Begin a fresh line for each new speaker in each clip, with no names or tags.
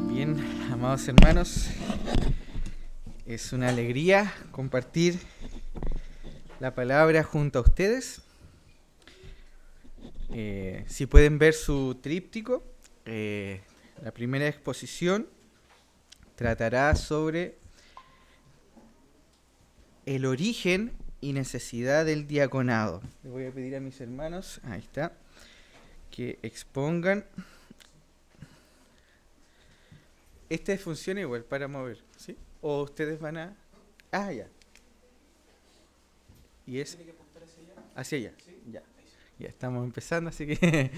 Bien, amados hermanos, es una alegría compartir la palabra junto a ustedes. Si pueden ver su tríptico, la primera exposición tratará sobre el origen y necesidad del diaconado. Le voy a pedir a mis hermanos, ahí está, que expongan. Este funciona igual para mover, ¿sí? O ustedes van a... Ah, ya. Y es... hacia allá. Ya. Ya estamos empezando, así que...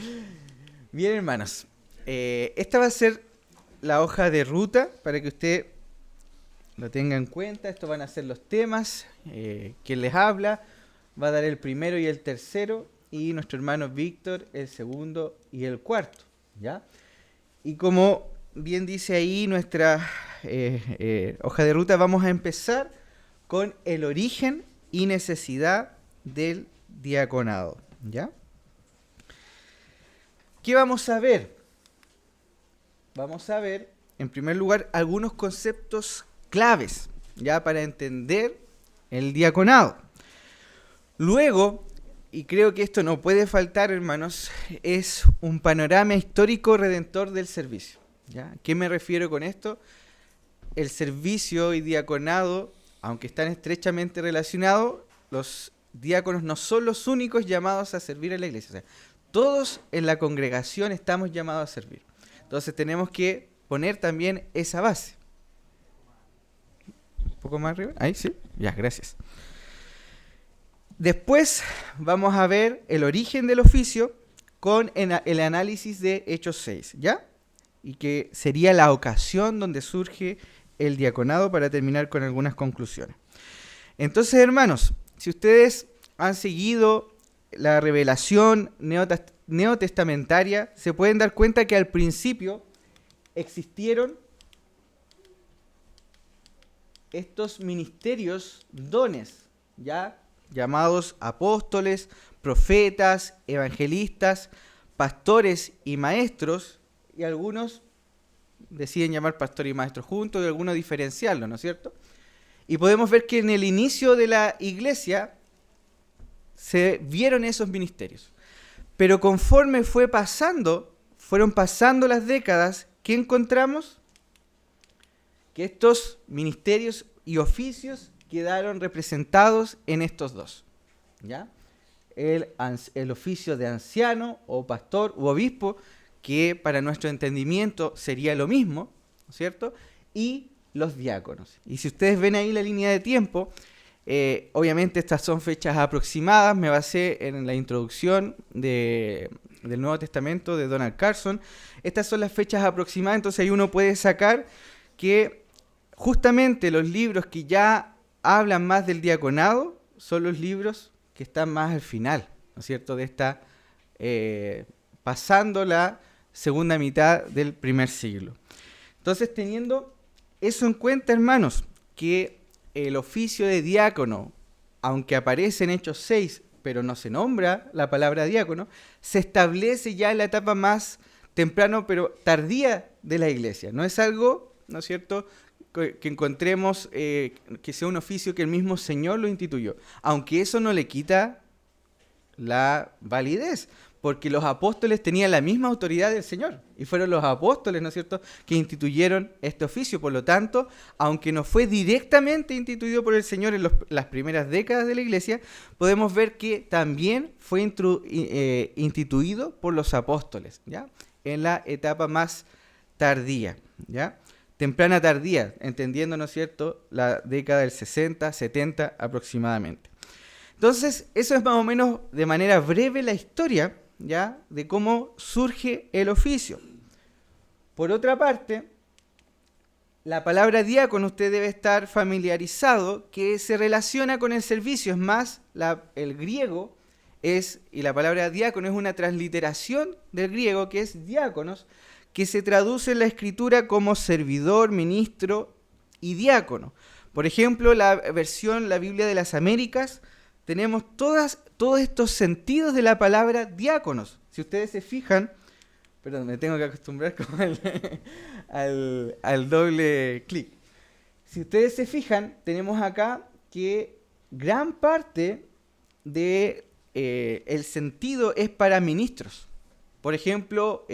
Bien, hermanos. Esta va a ser la hoja de ruta para que usted lo tenga en cuenta. Estos van a ser los temas. Quien les habla va a dar el primero y el tercero. Y nuestro hermano Víctor el segundo y el cuarto. ¿Ya? Y como bien dice ahí nuestra hoja de ruta, vamos a empezar con el origen y necesidad del diaconado. ¿Ya? ¿Qué vamos a ver? Vamos a ver, en primer lugar, algunos conceptos claves, ya para entender el diaconado. Luego, y creo que esto no puede faltar, hermanos, es un panorama histórico redentor del servicio. ¿Ya? ¿A qué me refiero con esto? El servicio y diaconado, aunque están estrechamente relacionados, los diáconos no son los únicos llamados a servir a la iglesia. O sea, todos en la congregación estamos llamados a servir. Entonces tenemos que poner también esa base. Un poco más arriba. Ahí sí. Ya, gracias. Después vamos a ver el origen del oficio con el análisis de Hechos 6, ¿ya? Y que sería la ocasión donde surge el diaconado, para terminar con algunas conclusiones. Entonces, hermanos, si ustedes han seguido la revelación neotestamentaria, se pueden dar cuenta que al principio existieron estos ministerios, dones, ¿ya? Llamados apóstoles, profetas, evangelistas, pastores y maestros, y algunos deciden llamar pastor y maestro juntos y algunos diferenciarlo, ¿no es cierto? Y podemos ver que en el inicio de la iglesia se vieron esos ministerios. Pero conforme fueron pasando las décadas, ¿qué encontramos? Que estos ministerios y oficios quedaron representados en estos dos, ¿ya? El oficio de anciano o pastor u obispo, que para nuestro entendimiento sería lo mismo, ¿no es cierto? Y los diáconos. Y si ustedes ven ahí la línea de tiempo, obviamente estas son fechas aproximadas. Me basé en la introducción del Nuevo Testamento de Donald Carson. Estas son las fechas aproximadas, entonces ahí uno puede sacar que justamente los libros que ya hablan más del diaconado son los libros que están más al final, ¿no es cierto?, de esta pasando la segunda mitad del primer siglo. Entonces, teniendo eso en cuenta, hermanos, que el oficio de diácono, aunque aparece en Hechos 6, pero no se nombra la palabra diácono, se establece ya en la etapa más temprano, pero tardía de la iglesia. No es algo, ¿no es cierto?, que encontremos que sea un oficio que el mismo Señor lo instituyó, aunque eso no le quita la validez, porque los apóstoles tenían la misma autoridad del Señor, y fueron los apóstoles, ¿no es cierto?, que instituyeron este oficio. Por lo tanto, aunque no fue directamente instituido por el Señor en las primeras décadas de la iglesia, podemos ver que también fue instituido por los apóstoles, ¿ya?, en la etapa más tardía, ¿ya?, temprana tardía, entendiendo, ¿no es cierto?, la década del 60, 70 aproximadamente. Entonces, eso es más o menos de manera breve la historia, ¿ya?, de cómo surge el oficio. Por otra parte, la palabra diácono usted debe estar familiarizado, que se relaciona con el servicio. Es más, el griego y la palabra diácono es una transliteración del griego, que es diáconos, que se traduce en la escritura como servidor, ministro y diácono. Por ejemplo, la Biblia de las Américas tenemos todos estos sentidos de la palabra diáconos. Si ustedes se fijan, perdón, me tengo que acostumbrar como al doble clic. Si ustedes se fijan, tenemos acá que gran parte de el sentido es para ministros. Por ejemplo,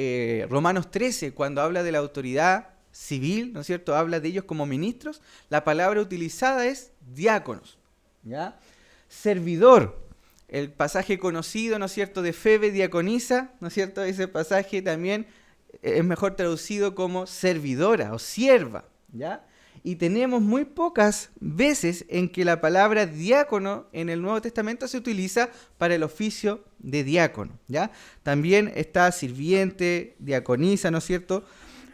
Romanos 13, cuando habla de la autoridad civil, ¿no es cierto? Habla de ellos como ministros. La palabra utilizada es diáconos, ¿ya? Servidor, el pasaje conocido, ¿no es cierto?, de Febe diaconisa, ¿no es cierto? Ese pasaje también es mejor traducido como servidora o sierva, ¿ya? Y tenemos muy pocas veces en que la palabra diácono en el Nuevo Testamento se utiliza para el oficio de diácono, ¿ya? También está sirviente, diaconisa, ¿no es cierto?,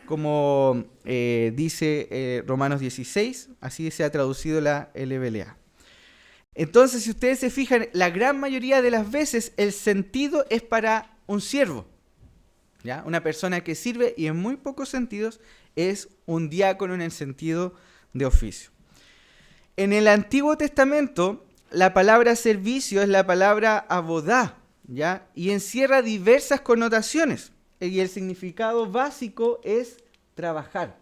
como dice Romanos 16, así se ha traducido la LBLA. Entonces, si ustedes se fijan, la gran mayoría de las veces el sentido es para un siervo, ¿ya? Una persona que sirve, y en muy pocos sentidos es un diácono en el sentido de oficio. En el Antiguo Testamento, la palabra servicio es la palabra abodá, ¿ya? Y encierra diversas connotaciones. Y el significado básico es trabajar,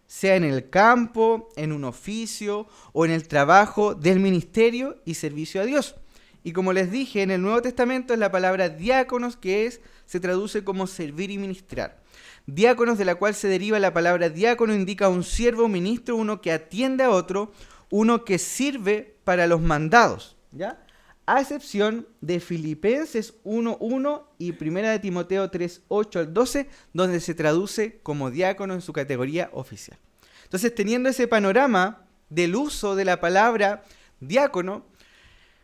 sea en el campo, en un oficio o en el trabajo del ministerio y servicio a Dios. Y como les dije, en el Nuevo Testamento es la palabra diáconos, que se traduce como servir y ministrar. Diáconos, de la cual se deriva la palabra diácono, indica un siervo, un ministro, uno que atiende a otro, uno que sirve para los mandados, ¿ya? A excepción de Filipenses 1:1 y 1 de Timoteo 3:8 al 12, donde se traduce como diácono en su categoría oficial. Entonces, teniendo ese panorama del uso de la palabra diácono,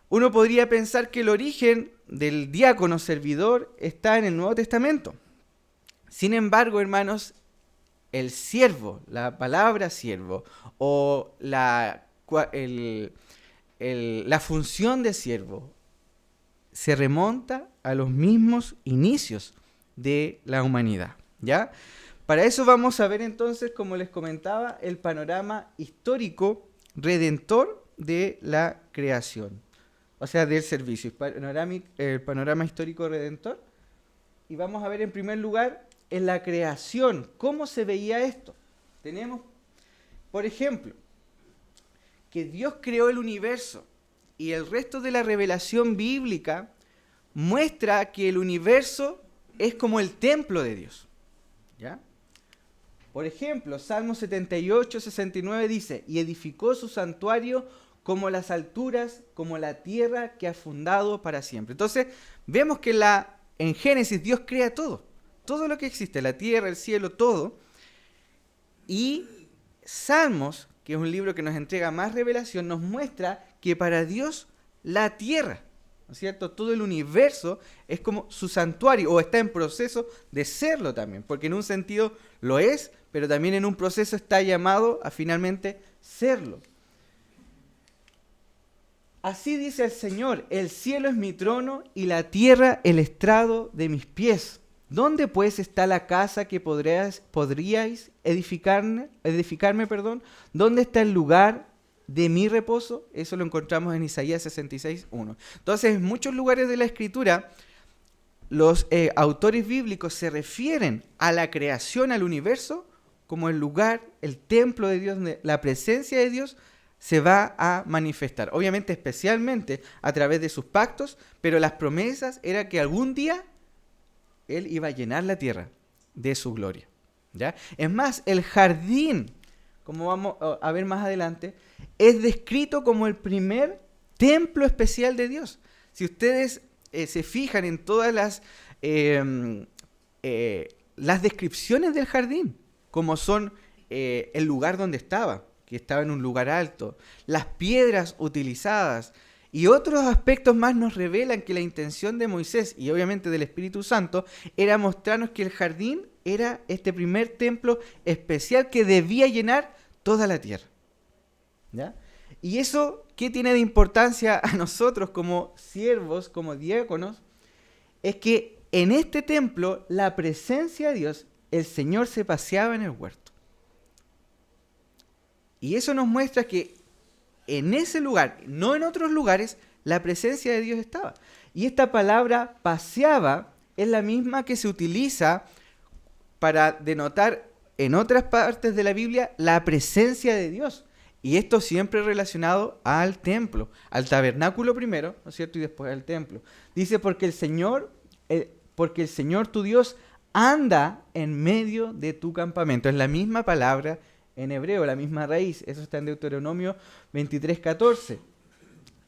uno podría pensar que el origen del diácono servidor está en el Nuevo Testamento. Sin embargo, hermanos, el siervo, la palabra siervo, o la función de siervo, se remonta a los mismos inicios de la humanidad, ¿ya? Para eso vamos a ver entonces, como les comentaba, el panorama histórico redentor de la creación, o sea, del servicio, el panorama histórico redentor. Y vamos a ver en primer lugar en la creación, cómo se veía esto. Tenemos, por ejemplo, que Dios creó el universo, y el resto de la revelación bíblica muestra que el universo es como el templo de Dios, ¿ya? Por ejemplo, Salmo 78, 69 dice: y edificó su santuario como las alturas, como la tierra que ha fundado para siempre. Entonces, vemos que en Génesis Dios crea todo lo que existe, la tierra, el cielo, todo. Y Salmos, que es un libro que nos entrega más revelación, nos muestra que para Dios la tierra, ¿no es cierto?, todo el universo es como su santuario, o está en proceso de serlo también, porque en un sentido lo es, pero también en un proceso está llamado a finalmente serlo. Así dice el Señor: el cielo es mi trono y la tierra el estrado de mis pies. ¿Dónde pues está la casa que podríais edificarme? ¿Dónde está el lugar de mi reposo? Eso lo encontramos en Isaías 66:1. Entonces, en muchos lugares de la Escritura, los autores bíblicos se refieren a la creación, al universo, como el lugar, el templo de Dios, donde la presencia de Dios se va a manifestar. Obviamente, especialmente a través de sus pactos, pero las promesas era que algún día Él iba a llenar la tierra de su gloria, ¿ya? Es más, el jardín, como vamos a ver más adelante, es descrito como el primer templo especial de Dios. Si ustedes se fijan en todas las descripciones del jardín, como son el lugar donde estaba, que estaba en un lugar alto, las piedras utilizadas, y otros aspectos más, nos revelan que la intención de Moisés y obviamente del Espíritu Santo era mostrarnos que el jardín era este primer templo especial que debía llenar toda la tierra, ¿ya? Y eso, ¿qué tiene de importancia a nosotros como siervos, como diáconos? Es que en este templo, la presencia de Dios, el Señor se paseaba en el huerto. Y eso nos muestra que en ese lugar, no en otros lugares, la presencia de Dios estaba. Y esta palabra paseaba es la misma que se utiliza para denotar en otras partes de la Biblia la presencia de Dios. Y esto siempre relacionado al templo, al tabernáculo primero, ¿no es cierto? Y después al templo. Dice, porque el Señor tu Dios anda en medio de tu campamento. Es la misma palabra en hebreo, la misma raíz. Eso está en Deuteronomio 23:14.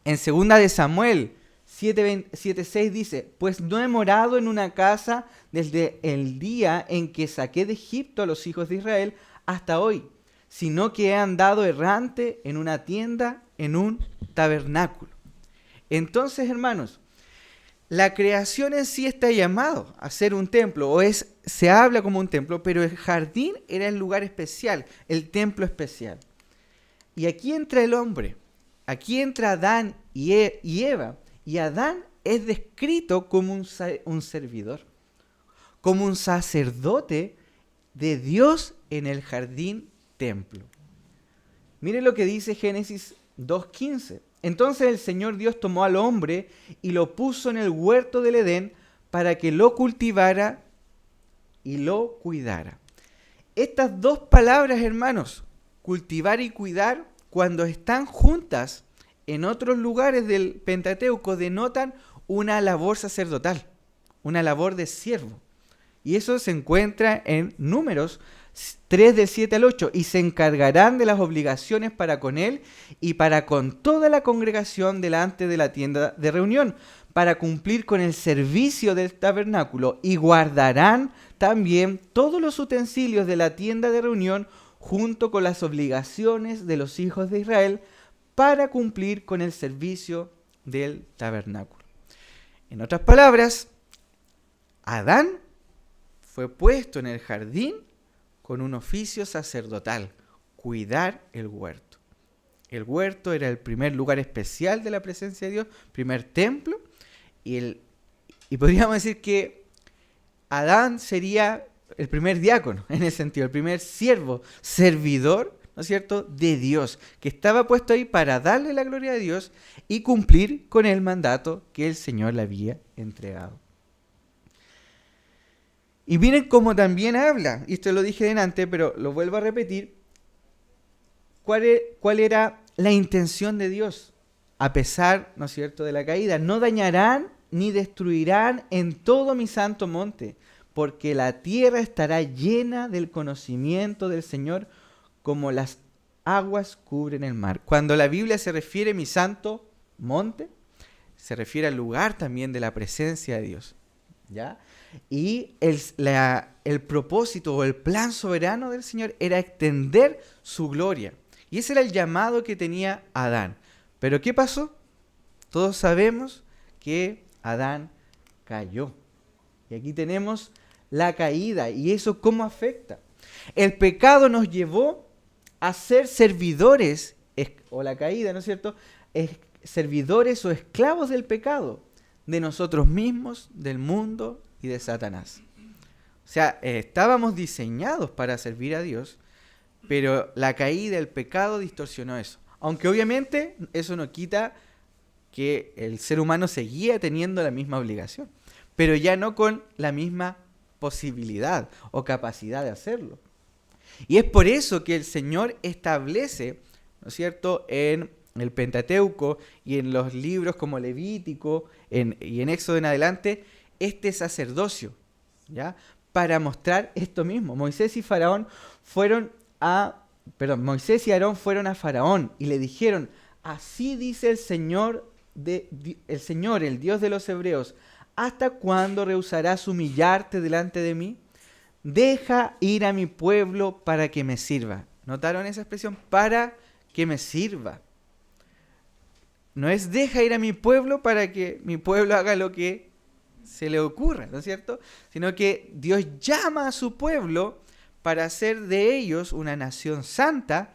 En segunda de Samuel 7:6 dice, pues no he morado en una casa desde el día en que saqué de Egipto a los hijos de Israel hasta hoy, sino que he andado errante en una tienda, en un tabernáculo. Entonces, hermanos, la creación en sí está llamado a ser un templo, se habla como un templo, pero el jardín era el lugar especial, el templo especial. Y aquí entra el hombre, aquí entra Adán y Eva, y Adán es descrito como un servidor, como un sacerdote de Dios en el jardín templo. Mire lo que dice Génesis 2:15. Entonces el Señor Dios tomó al hombre y lo puso en el huerto del Edén para que lo cultivara y lo cuidara. Estas dos palabras, hermanos, cultivar y cuidar, cuando están juntas en otros lugares del Pentateuco, denotan una labor sacerdotal, una labor de siervo. Y eso se encuentra en Números 3 del 7 al 8. Y se encargarán de las obligaciones para con él y para con toda la congregación delante de la tienda de reunión, para cumplir con el servicio del tabernáculo, y guardarán también todos los utensilios de la tienda de reunión junto con las obligaciones de los hijos de Israel para cumplir con el servicio del tabernáculo. En otras palabras, Adán fue puesto en el jardín con un oficio sacerdotal, cuidar el huerto. El huerto era el primer lugar especial de la presencia de Dios, primer templo, y podríamos decir que Adán sería el primer diácono, en ese sentido, el primer siervo, servidor, ¿no es cierto?, de Dios, que estaba puesto ahí para darle la gloria a Dios y cumplir con el mandato que el Señor le había entregado. Y miren cómo también habla, y esto lo dije delante, pero lo vuelvo a repetir, cuál era la intención de Dios, a pesar, ¿no es cierto?, de la caída. No dañarán ni destruirán en todo mi santo monte, porque la tierra estará llena del conocimiento del Señor, como las aguas cubren el mar. Cuando la Biblia se refiere a mi santo monte, se refiere al lugar también de la presencia de Dios, ¿ya? Y el propósito o el plan soberano del Señor era extender su gloria. Y ese era el llamado que tenía Adán. Pero ¿qué pasó? Todos sabemos que Adán cayó. Y aquí tenemos la caída. ¿Y eso cómo afecta? El pecado nos llevó a ser servidores, o la caída, ¿no es cierto?, servidores o esclavos del pecado, de nosotros mismos, del mundo y de Satanás. O sea, estábamos diseñados para servir a Dios, pero la caída, el pecado distorsionó eso. Aunque obviamente eso no quita que el ser humano seguía teniendo la misma obligación, pero ya no con la misma posibilidad o capacidad de hacerlo. Y es por eso que el Señor establece, ¿no es cierto?, en el Pentateuco y en los libros como Levítico y en Éxodo en adelante, este sacerdocio, ¿ya?, para mostrar esto mismo. Moisés y Aarón fueron a Faraón y le dijeron: así dice el Señor, el Dios de los hebreos, ¿hasta cuándo rehusarás humillarte delante de mí? Deja ir a mi pueblo para que me sirva. ¿Notaron esa expresión? Para que me sirva. No es deja ir a mi pueblo para que mi pueblo haga lo que se le ocurra, ¿no es cierto? Sino que Dios llama a su pueblo para hacer de ellos una nación santa.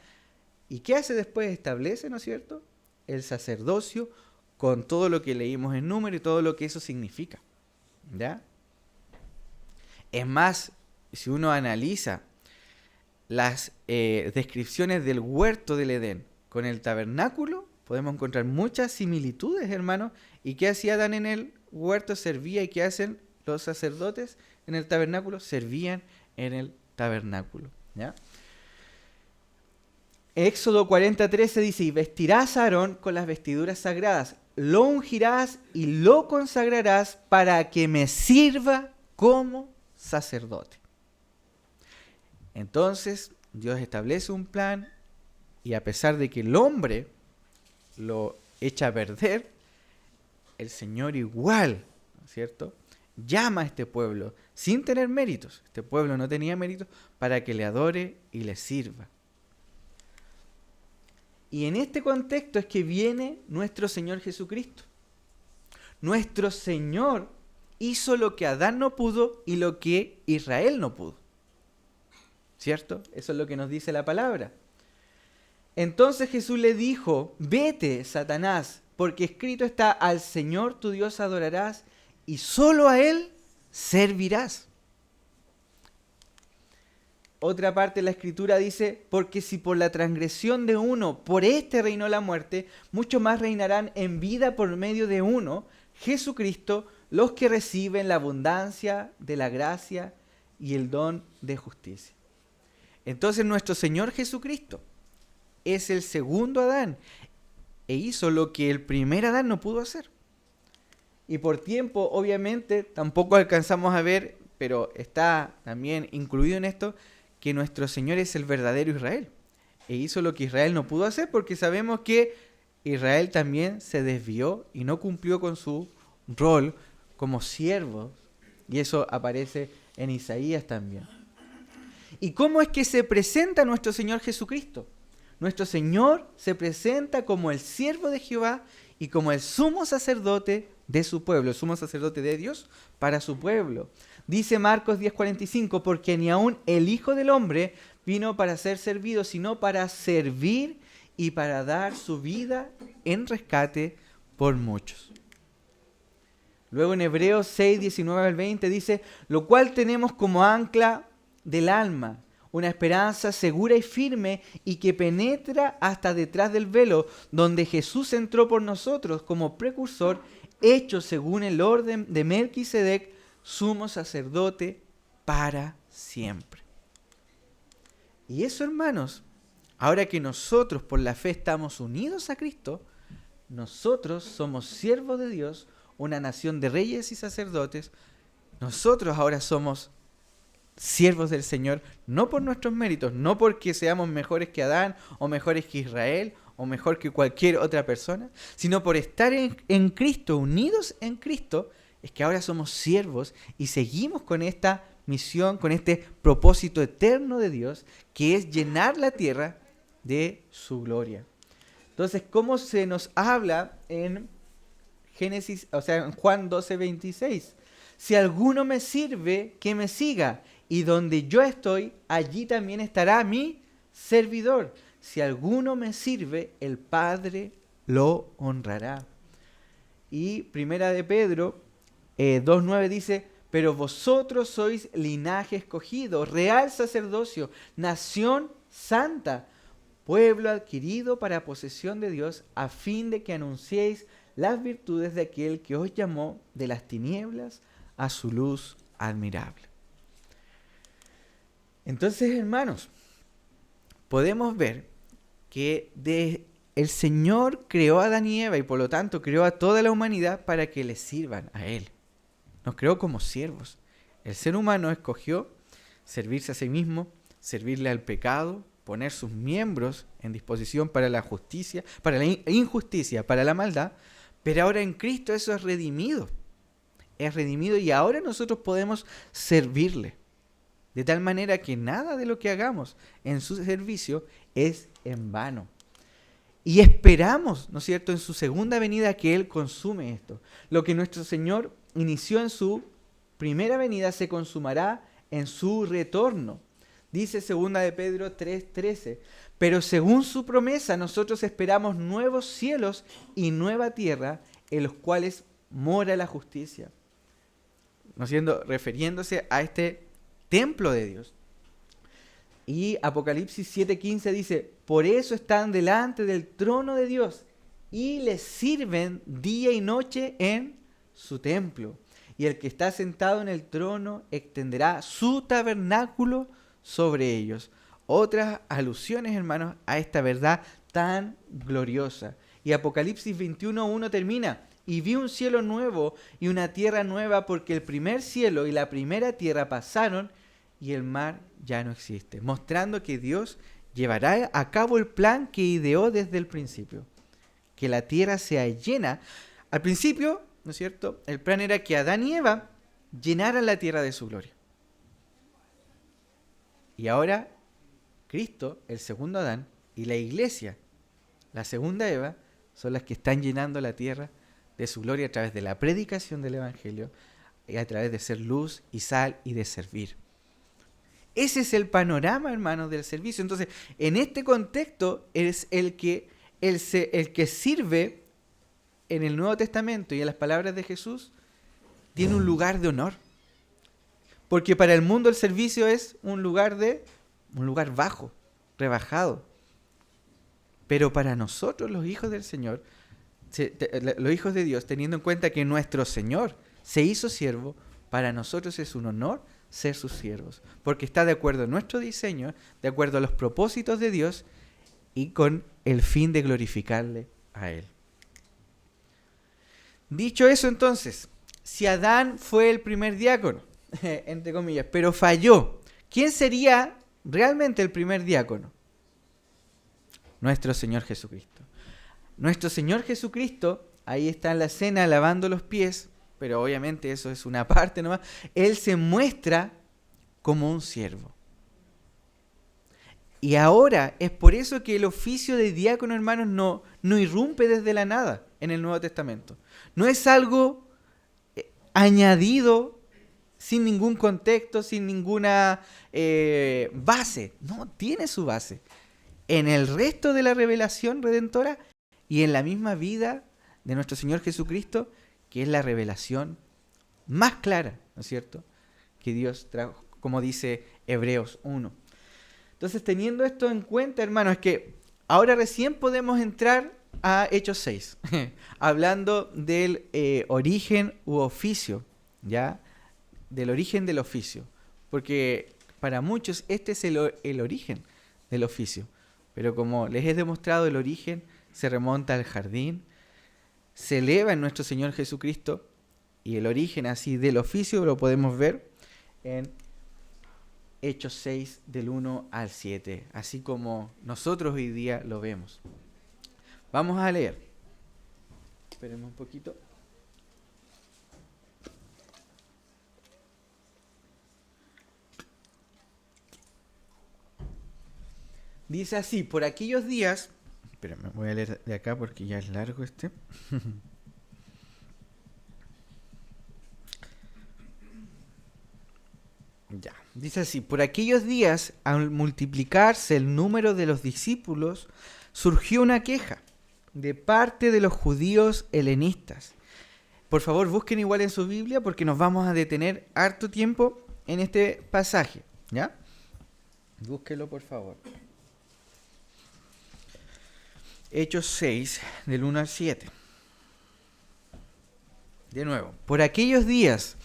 ¿Y qué hace después? Establece, ¿no es cierto?, el sacerdocio con todo lo que leímos en Números y todo lo que eso significa, ¿ya? Es más, si uno analiza las descripciones del huerto del Edén con el tabernáculo, podemos encontrar muchas similitudes, hermanos. ¿Y qué hacía Adán en el huerto? Servía. ¿Y qué hacen los sacerdotes en el tabernáculo? Servían en el tabernáculo, ¿ya? Éxodo 40:13 dice: y vestirás a Aarón con las vestiduras sagradas, lo ungirás y lo consagrarás para que me sirva como sacerdote. Entonces Dios establece un plan, y a pesar de que el hombre lo echa a perder, el Señor igual, ¿no es cierto?, llama a este pueblo sin tener méritos. Este pueblo no tenía méritos, para que le adore y le sirva. Y en este contexto es que viene nuestro Señor Jesucristo. Nuestro Señor hizo lo que Adán no pudo y lo que Israel no pudo, ¿cierto? Eso es lo que nos dice la palabra. Entonces Jesús le dijo: vete, Satanás, porque escrito está: al Señor tu Dios adorarás y solo a Él servirás. Otra parte de la Escritura dice: porque si por la transgresión de uno, por este reinó la muerte, mucho más reinarán en vida por medio de uno, Jesucristo, los que reciben la abundancia de la gracia y el don de justicia. Entonces nuestro Señor Jesucristo es el segundo Adán, e hizo lo que el primer Adán no pudo hacer. Y por tiempo, obviamente, tampoco alcanzamos a ver, pero está también incluido en esto, que nuestro Señor es el verdadero Israel. E hizo lo que Israel no pudo hacer, porque sabemos que Israel también se desvió y no cumplió con su rol como siervo. Y eso aparece en Isaías también. ¿Y cómo es que se presenta nuestro Señor Jesucristo? Nuestro Señor se presenta como el siervo de Jehová y como el sumo sacerdote de su pueblo, el sumo sacerdote de Dios para su pueblo. Dice Marcos 10:45: porque ni aun el Hijo del Hombre vino para ser servido, sino para servir y para dar su vida en rescate por muchos. Luego en Hebreos 6:19-20 dice: lo cual tenemos como ancla del alma, una esperanza segura y firme y que penetra hasta detrás del velo, donde Jesús entró por nosotros como precursor, hecho según el orden de Melquisedec, sumo sacerdote para siempre. Y eso, hermanos, ahora que nosotros por la fe estamos unidos a Cristo, nosotros somos siervos de Dios, una nación de reyes y sacerdotes. Nosotros ahora somos siervos del Señor, no por nuestros méritos, no porque seamos mejores que Adán o mejores que Israel o mejor que cualquier otra persona, sino por estar en Cristo, unidos en Cristo, es que ahora somos siervos y seguimos con esta misión, con este propósito eterno de Dios, que es llenar la tierra de su gloria. Entonces, ¿cómo se nos habla en Génesis, en Juan 12:26? Si alguno me sirve, que me siga, y donde yo estoy, allí también estará mi servidor. Si alguno me sirve, el Padre lo honrará. Y Primera de Pedro 2:9 dice: pero vosotros sois linaje escogido, real sacerdocio, nación santa, pueblo adquirido para posesión de Dios, a fin de que anunciéis las virtudes de aquel que os llamó de las tinieblas a su luz admirable. Entonces, hermanos, podemos ver que el Señor creó a Adán y Eva y por lo tanto creó a toda la humanidad para que le sirvan a Él. Nos creó como siervos. El ser humano escogió servirse a sí mismo, servirle al pecado, poner sus miembros en disposición para la justicia, para la injusticia, para la maldad, pero ahora en Cristo eso es redimido. Es redimido y ahora nosotros podemos servirle. De tal manera que nada de lo que hagamos en su servicio es en vano. Y esperamos, ¿no es cierto?, en su segunda venida que Él consume esto. Lo que nuestro Señor inició en su primera venida se consumará en su retorno. Dice 2 de Pedro 3:13: pero según su promesa nosotros esperamos nuevos cielos y nueva tierra en los cuales mora la justicia. ¿No siendo refiriéndose a este templo de Dios? Y Apocalipsis 7:15 dice: por eso están delante del trono de Dios y le sirven día y noche en su templo. Y el que está sentado en el trono extenderá su tabernáculo sobre ellos. Otras alusiones, hermanos, a esta verdad tan gloriosa. Y Apocalipsis 21:1 termina: y vi un cielo nuevo y una tierra nueva, porque el primer cielo y la primera tierra pasaron y el mar ya no existe, mostrando que Dios llevará a cabo el plan que ideó desde el principio, que la tierra sea llena. Al principio, ¿no es cierto?, el plan era que Adán y Eva llenaran la tierra de su gloria. Y ahora Cristo, el segundo Adán, y la iglesia, la segunda Eva, son las que están llenando la tierra de su gloria a través de la predicación del Evangelio y a través de ser luz y sal y de servir. Ese es el panorama, hermanos, del servicio. Entonces, en este contexto es el que sirve en el Nuevo Testamento y en las palabras de Jesús tiene un lugar de honor. Porque para el mundo el servicio es un lugar bajo, rebajado. Pero para nosotros, los hijos del Señor, los hijos de Dios, teniendo en cuenta que nuestro Señor se hizo siervo, para nosotros es un honor ser sus siervos, porque está de acuerdo a nuestro diseño, de acuerdo a los propósitos de Dios y con el fin de glorificarle a Él. Dicho eso, entonces, si Adán fue el primer diácono, entre comillas, pero falló, ¿quién sería realmente el primer diácono? Nuestro Señor Jesucristo. Nuestro Señor Jesucristo, ahí está en la cena lavando los pies, pero obviamente eso es una parte nomás. Él se muestra como un siervo. Y ahora es por eso que el oficio de diácono, hermanos, no irrumpe desde la nada en el Nuevo Testamento. No es algo añadido sin ningún contexto, sin ninguna base. No, tiene su base en el resto de la revelación redentora y en la misma vida de nuestro Señor Jesucristo, que es la revelación más clara, ¿no es cierto?, que Dios trajo, como dice Hebreos 1. Entonces, teniendo esto en cuenta, hermanos, es que ahora recién podemos entrar a Hechos 6, hablando del origen u oficio, ¿ya? Del origen del oficio, porque para muchos este es el origen del oficio, pero como les he demostrado, el origen se remonta al jardín, se eleva en nuestro Señor Jesucristo, y el origen así del oficio lo podemos ver en Hechos 6 del 1 al 7, así como nosotros hoy día lo vemos. Vamos a leer. Esperemos un poquito. Dice así: por aquellos días... Espérame, voy a leer de acá porque ya es largo este. Ya, dice así: por aquellos días, al multiplicarse el número de los discípulos, surgió una queja de parte de los judíos helenistas. Por favor, busquen igual en su Biblia porque nos vamos a detener harto tiempo en este pasaje, ¿ya? Búsquenlo, por favor. Hechos 6, del 1 al 7. De nuevo: por aquellos días,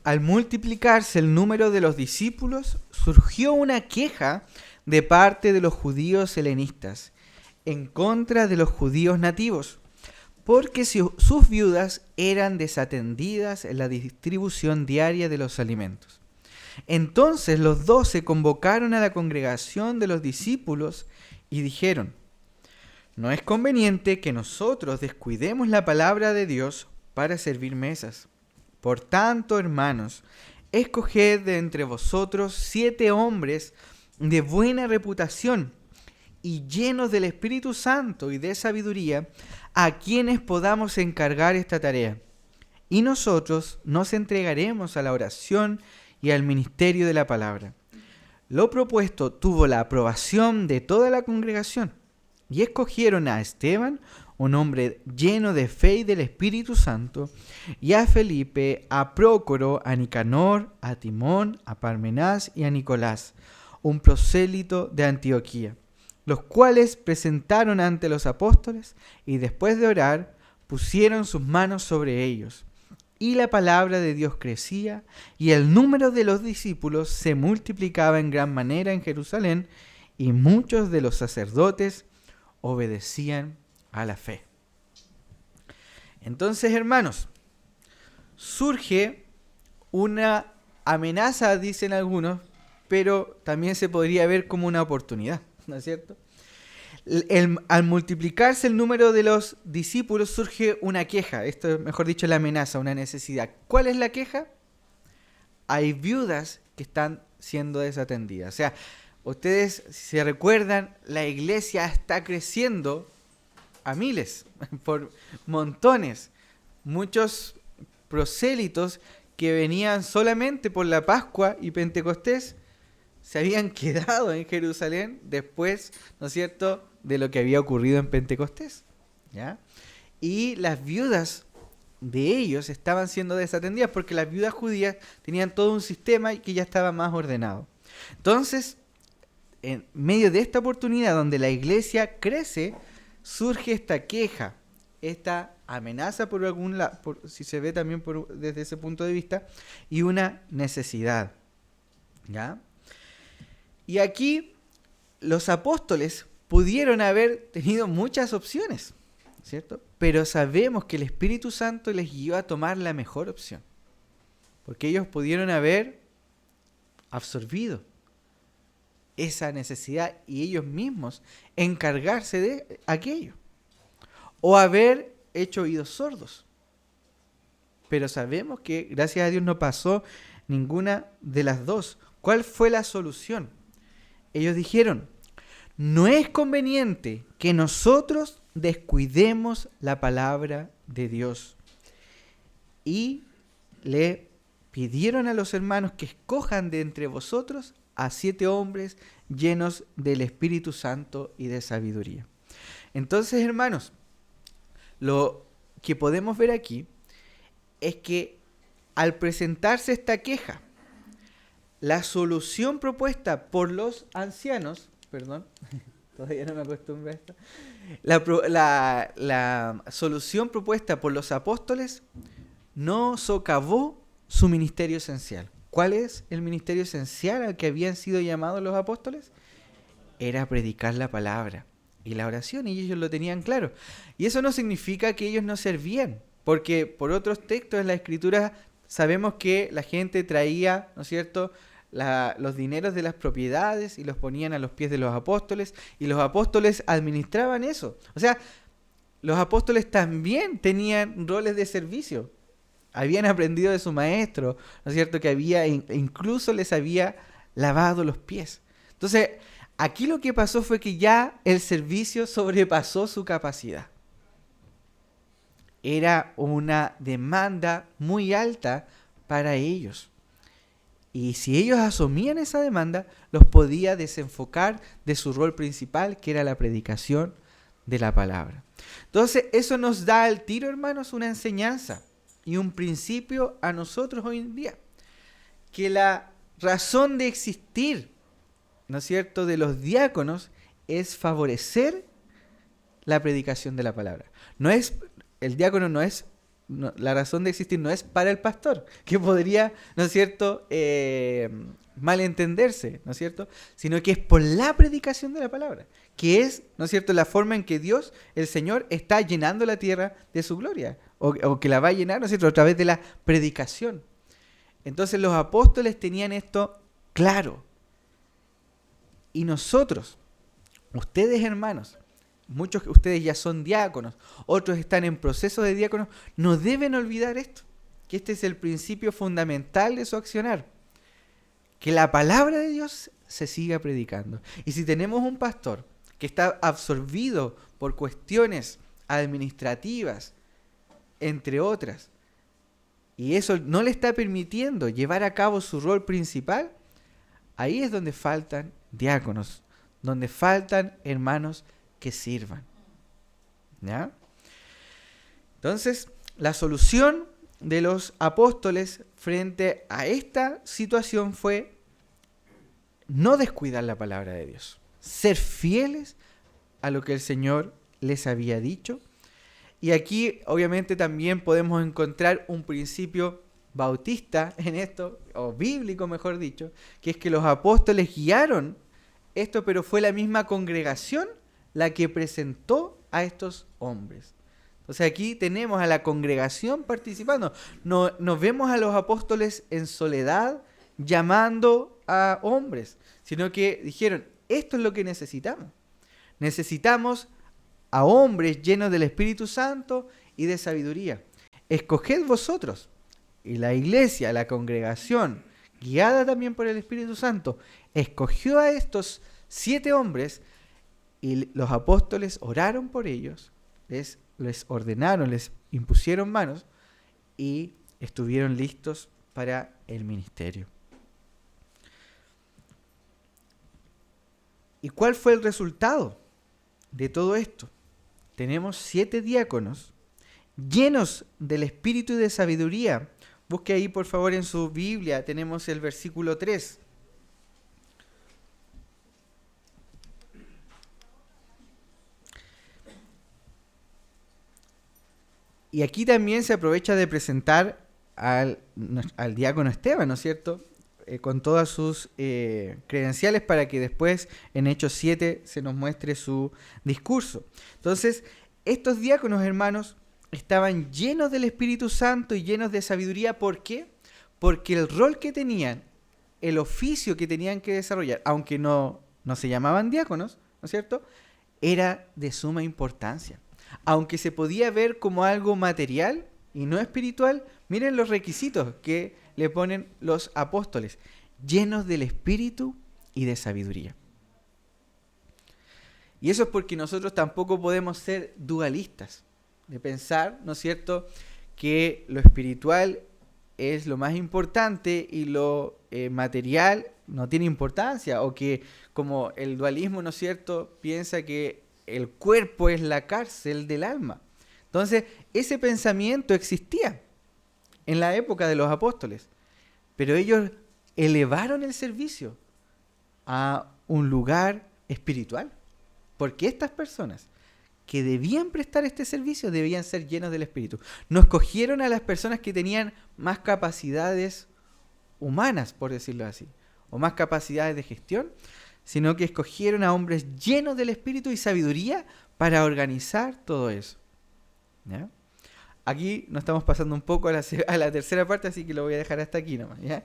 al multiplicarse el número de los discípulos, surgió una queja de parte de los judíos helenistas en contra de los judíos nativos, porque sus viudas eran desatendidas en la distribución diaria de los alimentos. Entonces los 12 convocaron a la congregación de los discípulos y dijeron: no es conveniente que nosotros descuidemos la palabra de Dios para servir mesas. Por tanto, hermanos, escoged de entre vosotros 7 hombres de buena reputación y llenos del Espíritu Santo y de sabiduría, a quienes podamos encargar esta tarea. Y nosotros nos entregaremos a la oración y al ministerio de la palabra. Lo propuesto tuvo la aprobación de toda la congregación, y escogieron a Esteban, un hombre lleno de fe y del Espíritu Santo, y a Felipe, a Prócoro, a Nicanor, a Timón, a Parmenás y a Nicolás, un prosélito de Antioquía, los cuales presentaron ante los apóstoles y después de orar pusieron sus manos sobre ellos. Y la palabra de Dios crecía y el número de los discípulos se multiplicaba en gran manera en Jerusalén y muchos de los sacerdotes obedecían a la fe. Entonces, hermanos, surge una amenaza, dicen algunos, pero también se podría ver como una oportunidad, ¿no es cierto? Al multiplicarse el número de los discípulos surge una queja, esto es mejor dicho la amenaza, una necesidad. ¿Cuál es la queja? Hay viudas que están siendo desatendidas. O sea, ustedes si se recuerdan, la iglesia está creciendo a miles, por montones. Muchos prosélitos que venían solamente por la Pascua y Pentecostés se habían quedado en Jerusalén después, ¿no es cierto?, de lo que había ocurrido en Pentecostés, ¿ya? Y las viudas de ellos estaban siendo desatendidas porque las viudas judías tenían todo un sistema que ya estaba más ordenado. Entonces, en medio de esta oportunidad donde la iglesia crece, surge esta queja, esta amenaza por algún lado, si se ve también desde ese punto de vista, y una necesidad, ¿ya? Y aquí los apóstoles pudieron haber tenido muchas opciones, ¿cierto? Pero sabemos que el Espíritu Santo les guió a tomar la mejor opción, porque ellos pudieron haber absorbido esa necesidad y ellos mismos encargarse de aquello, o haber hecho oídos sordos. Pero sabemos que gracias a Dios no pasó ninguna de las dos. ¿Cuál fue la solución? Ellos dijeron: no es conveniente que nosotros descuidemos la palabra de Dios. Y le pidieron a los hermanos que escojan de entre vosotros a 7 hombres llenos del Espíritu Santo y de sabiduría. Entonces, hermanos, lo que podemos ver aquí es que al presentarse esta queja, la solución propuesta por los ancianos, todavía no me acostumbro a esto, la solución propuesta por los apóstoles no socavó su ministerio esencial. ¿Cuál es el ministerio esencial al que habían sido llamados los apóstoles? Era predicar la palabra y la oración, y ellos lo tenían claro. Y eso no significa que ellos no servían, porque por otros textos en la Escritura sabemos que la gente traía, ¿no es cierto?, los dineros de las propiedades y los ponían a los pies de los apóstoles, y los apóstoles administraban eso. O sea, los apóstoles también tenían roles de servicio. Habían aprendido de su maestro, ¿no es cierto?, que incluso les había lavado los pies. Entonces, aquí lo que pasó fue que ya el servicio sobrepasó su capacidad. Era una demanda muy alta para ellos. Y si ellos asumían esa demanda, los podía desenfocar de su rol principal, que era la predicación de la palabra. Entonces, eso nos da al tiro, hermanos, una enseñanza y un principio a nosotros hoy en día. Que la razón de existir, ¿no es cierto?, de los diáconos es favorecer la predicación de la palabra. El diácono la razón de existir no es para el pastor, que podría, ¿no es cierto?, malentenderse, ¿no es cierto?, sino que es por la predicación de la palabra, que es, ¿no es cierto?, la forma en que Dios, el Señor, está llenando la tierra de su gloria, o que la va a llenar, ¿no es cierto?, a través de la predicación. Entonces los apóstoles tenían esto claro. Y nosotros, ustedes, hermanos, muchos de ustedes ya son diáconos, otros están en proceso de diáconos, no deben olvidar esto, que este es el principio fundamental de su accionar, que la palabra de Dios se siga predicando. Y si tenemos un pastor que está absorbido por cuestiones administrativas, entre otras, y eso no le está permitiendo llevar a cabo su rol principal, ahí es donde faltan diáconos, donde faltan hermanos que sirvan. ¿Ya? Entonces, la solución de los apóstoles frente a esta situación fue no descuidar la palabra de Dios. ser fieles a lo que el Señor les había dicho. Y aquí obviamente también podemos encontrar un principio bautista en esto, o bíblico mejor dicho, que es que los apóstoles guiaron esto, pero fue la misma congregación la que presentó a estos hombres. Entonces aquí tenemos a la congregación participando. No, nos vemos a los apóstoles en soledad llamando a hombres, sino que dijeron, esto es lo que necesitamos. Necesitamos a hombres llenos del Espíritu Santo y de sabiduría. Escoged vosotros. Y la iglesia, la congregación, guiada también por el Espíritu Santo, escogió a estos 7 hombres y los apóstoles oraron por ellos, les ordenaron, les impusieron manos y estuvieron listos para el ministerio. ¿Y cuál fue el resultado de todo esto? Tenemos 7 diáconos llenos del espíritu y de sabiduría. Busque ahí por favor en su Biblia, tenemos el versículo 3. Y aquí también se aprovecha de presentar al diácono Esteban, ¿no es cierto? Con todas sus credenciales para que después en Hechos 7 se nos muestre su discurso. Entonces, estos diáconos, hermanos, estaban llenos del Espíritu Santo y llenos de sabiduría. ¿Por qué? Porque el rol que tenían, el oficio que tenían que desarrollar, aunque no se llamaban diáconos, ¿no es cierto?, era de suma importancia. Aunque se podía ver como algo material y no espiritual, miren los requisitos que le ponen los apóstoles, llenos del Espíritu y de sabiduría. Y eso es porque nosotros tampoco podemos ser dualistas, de pensar, ¿no es cierto?, que lo espiritual es lo más importante y lo material no tiene importancia, o que como el dualismo, ¿no es cierto?, piensa que el cuerpo es la cárcel del alma. Entonces, ese pensamiento existía en la época de los apóstoles, pero ellos elevaron el servicio a un lugar espiritual, porque estas personas que debían prestar este servicio debían ser llenos del Espíritu. No escogieron a las personas que tenían más capacidades humanas, por decirlo así, o más capacidades de gestión, sino que escogieron a hombres llenos del Espíritu y sabiduría para organizar todo eso. ¿Ya? Aquí nos estamos pasando un poco a la tercera parte, así que lo voy a dejar hasta aquí nomás, ¿ya?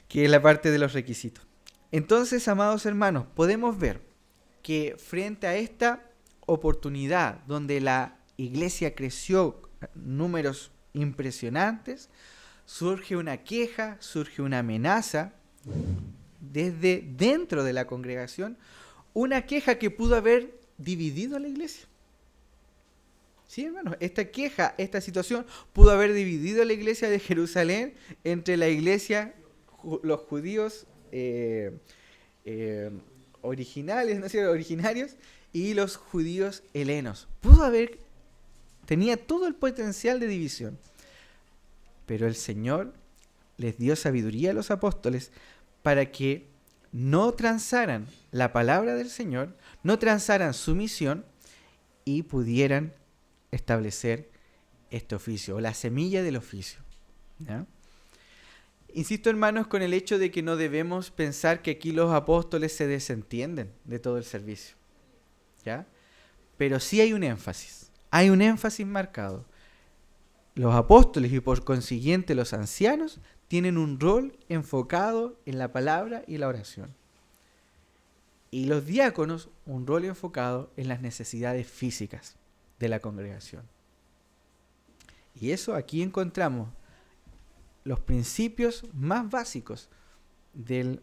Que es la parte de los requisitos. Entonces, amados hermanos, podemos ver que frente a esta oportunidad donde la iglesia creció números impresionantes, surge una queja, surge una amenaza desde dentro de la congregación, una queja que pudo haber dividido a la iglesia. Sí, hermanos, esta queja, esta situación pudo haber dividido a la iglesia de Jerusalén entre la iglesia, los judíos originales, ¿no es cierto?, originarios, y los judíos helenos. Tenía todo el potencial de división. Pero el Señor les dio sabiduría a los apóstoles para que no transaran la palabra del Señor, no transaran su misión y pudieran establecer este oficio, o la semilla del oficio. ¿Ya? Insisto, hermanos, con el hecho de que no debemos pensar que aquí los apóstoles se desentienden de todo el servicio. ¿Ya? Pero sí hay un énfasis marcado. Los apóstoles y por consiguiente los ancianos tienen un rol enfocado en la palabra y la oración. Y los diáconos un rol enfocado en las necesidades físicas de la congregación. Y eso aquí encontramos los principios más básicos del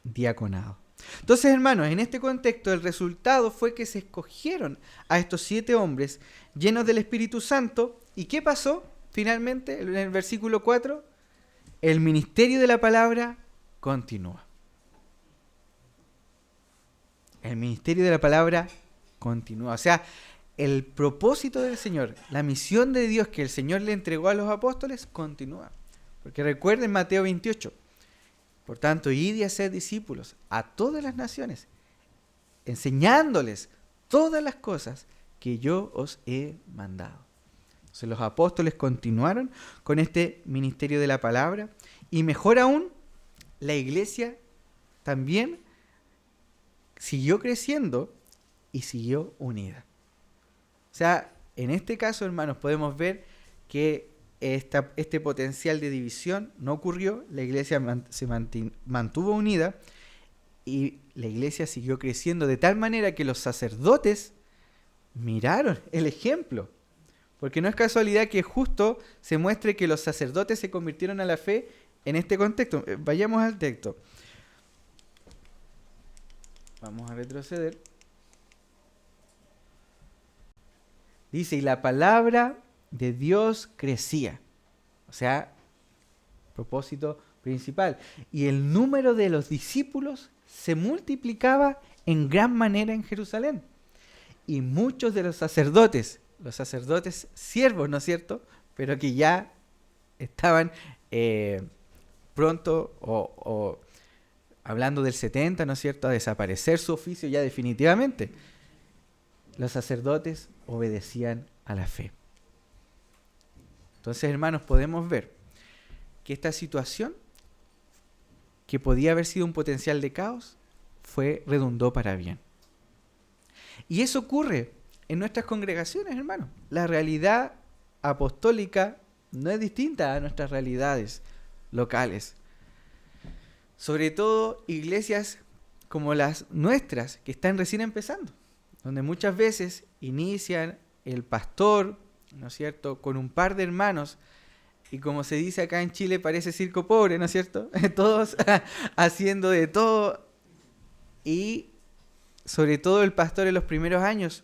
diaconado. Entonces, hermanos, en este contexto el resultado fue que se escogieron a estos 7 hombres llenos del Espíritu Santo. ¿Y qué pasó finalmente? En el versículo 4, el ministerio de la palabra continúa. El ministerio de la palabra continúa. O sea, el propósito del Señor, la misión de Dios que el Señor le entregó a los apóstoles continúa. Porque recuerden Mateo 28. Por tanto, id y haced discípulos a todas las naciones, enseñándoles todas las cosas que yo os he mandado. Entonces los apóstoles continuaron con este ministerio de la palabra y mejor aún, la iglesia también siguió creciendo y siguió unida. O sea, en este caso, hermanos, podemos ver que este potencial de división no ocurrió, la iglesia se mantuvo unida y la iglesia siguió creciendo de tal manera que los sacerdotes miraron el ejemplo. Porque no es casualidad que justo se muestre que los sacerdotes se convirtieron a la fe en este contexto. Vayamos al texto. Vamos a retroceder. Dice, y la palabra de Dios crecía. O sea, propósito principal. Y el número de los discípulos se multiplicaba en gran manera en Jerusalén. Y muchos de los sacerdotes siervos, ¿no es cierto? Pero que ya estaban pronto o hablando del 70, ¿no es cierto?, a desaparecer su oficio ya definitivamente. Los sacerdotes obedecían a la fe. Entonces, hermanos, podemos ver que esta situación, que podía haber sido un potencial de caos, redundó para bien. Y eso ocurre en nuestras congregaciones, hermanos. La realidad apostólica no es distinta a nuestras realidades locales. Sobre todo iglesias como las nuestras, que están recién empezando, donde muchas veces inician el pastor, ¿no es cierto?, con un par de hermanos, y como se dice acá en Chile, parece circo pobre, ¿no es cierto? Todos haciendo de todo, y sobre todo el pastor en los primeros años,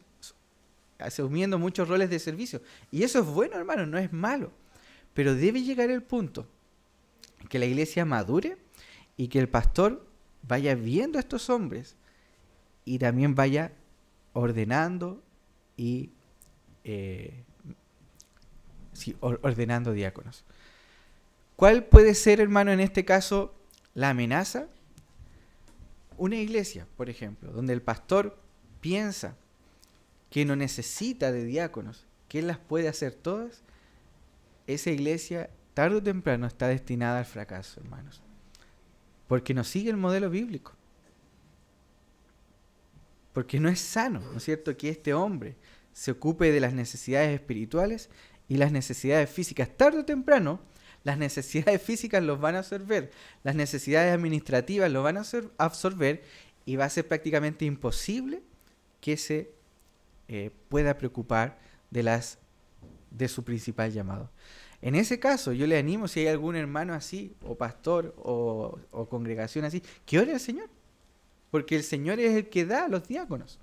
asumiendo muchos roles de servicio. Y eso es bueno, hermano, no es malo. Pero debe llegar el punto que la iglesia madure y que el pastor vaya viendo a estos hombres y también vaya ordenando y ordenando diáconos. ¿Cuál puede ser, hermano, en este caso la amenaza? Una iglesia, por ejemplo, donde el pastor piensa que no necesita de diáconos, que él las puede hacer todas, esa iglesia tarde o temprano está destinada al fracaso, hermanos. Porque no sigue el modelo bíblico. Porque no es sano, ¿no es cierto?, que este hombre se ocupe de las necesidades espirituales y las necesidades físicas. Tarde o temprano, las necesidades físicas los van a absorber, las necesidades administrativas los van a absorber y va a ser prácticamente imposible que se pueda preocupar de su principal llamado. En ese caso, yo le animo, si hay algún hermano así, o pastor, o congregación así, que ore al Señor, porque el Señor es el que da a los diáconos.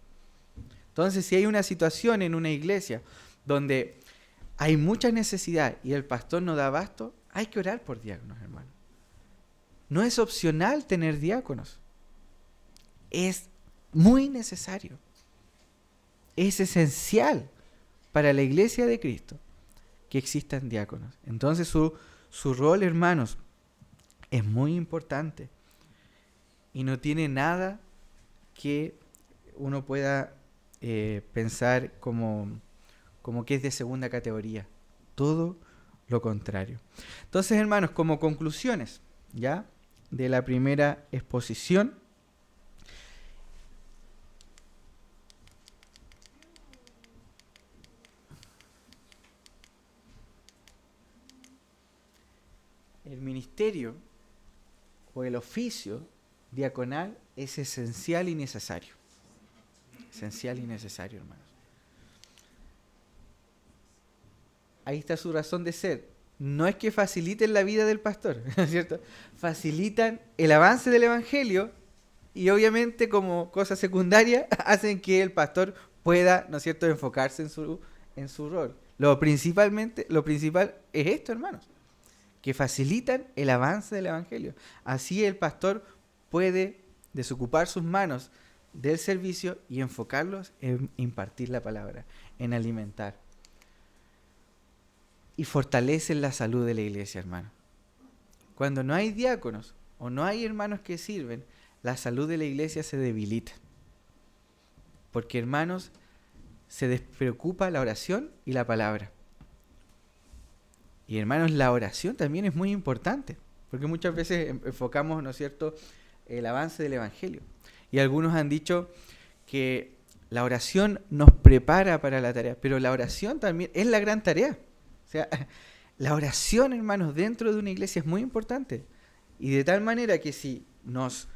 Entonces, si hay una situación en una iglesia donde hay mucha necesidad y el pastor no da abasto, hay que orar por diáconos, hermano. No es opcional tener diáconos. Es muy necesario. Es esencial para la iglesia de Cristo que existan diáconos. Entonces su rol, hermanos, es muy importante y no tiene nada que uno pueda pensar como que es de segunda categoría. Todo lo contrario. Entonces, hermanos, como conclusiones, ¿ya?, de la primera exposición, el ministerio o el oficio diaconal es esencial y necesario. Esencial y necesario, hermanos. Ahí está su razón de ser. No es que faciliten la vida del pastor, ¿no es cierto? Facilitan el avance del evangelio y obviamente como cosa secundaria hacen que el pastor pueda, ¿no es cierto?, enfocarse en su rol. Lo principal es esto, hermanos, que facilitan el avance del evangelio. Así el pastor puede desocupar sus manos del servicio y enfocarlos en impartir la palabra, en alimentar. Y fortalecen la salud de la iglesia, hermano. Cuando no hay diáconos o no hay hermanos que sirven, la salud de la iglesia se debilita. Porque, hermanos, se despreocupa la oración y la palabra. Y, hermanos, la oración también es muy importante, porque muchas veces enfocamos, ¿no es cierto?, el avance del Evangelio. Y algunos han dicho que la oración nos prepara para la tarea, pero la oración también es la gran tarea. O sea, la oración, hermanos, dentro de una iglesia es muy importante. Y de tal manera que si nos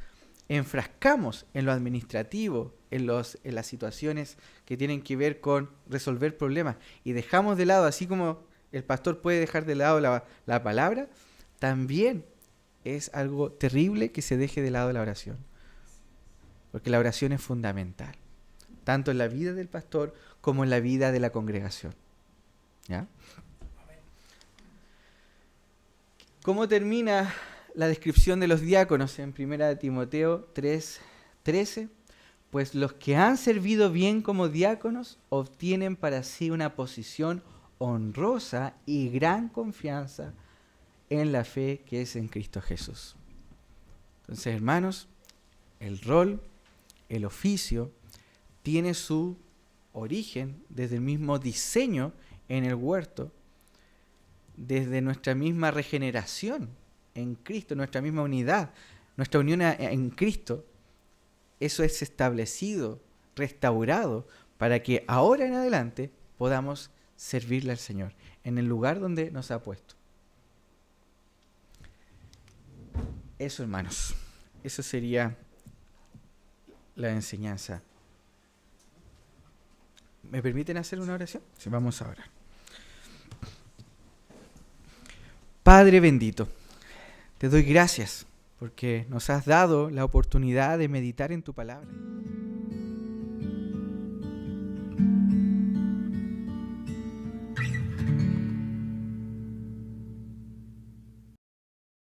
enfrascamos en lo administrativo, en las situaciones que tienen que ver con resolver problemas, y dejamos de lado, así como el pastor puede dejar de lado la palabra, también es algo terrible que se deje de lado la oración. Porque la oración es fundamental, tanto en la vida del pastor como en la vida de la congregación. ¿Ya? ¿Cómo termina la descripción de los diáconos en 1 Timoteo 3:13? Pues los que han servido bien como diáconos obtienen para sí una posición honrosa y gran confianza en la fe que es en Cristo Jesús. Entonces, hermanos, el rol, el oficio, tiene su origen desde el mismo diseño en el huerto, desde nuestra misma regeneración en Cristo, nuestra misma unidad, nuestra unión en Cristo. Eso es establecido, restaurado, para que ahora en adelante podamos servirle al Señor en el lugar donde nos ha puesto. Eso, hermanos, eso sería la enseñanza. ¿Me permiten hacer una oración? Sí, vamos a orar. Padre bendito, te doy gracias porque nos has dado la oportunidad de meditar en tu palabra.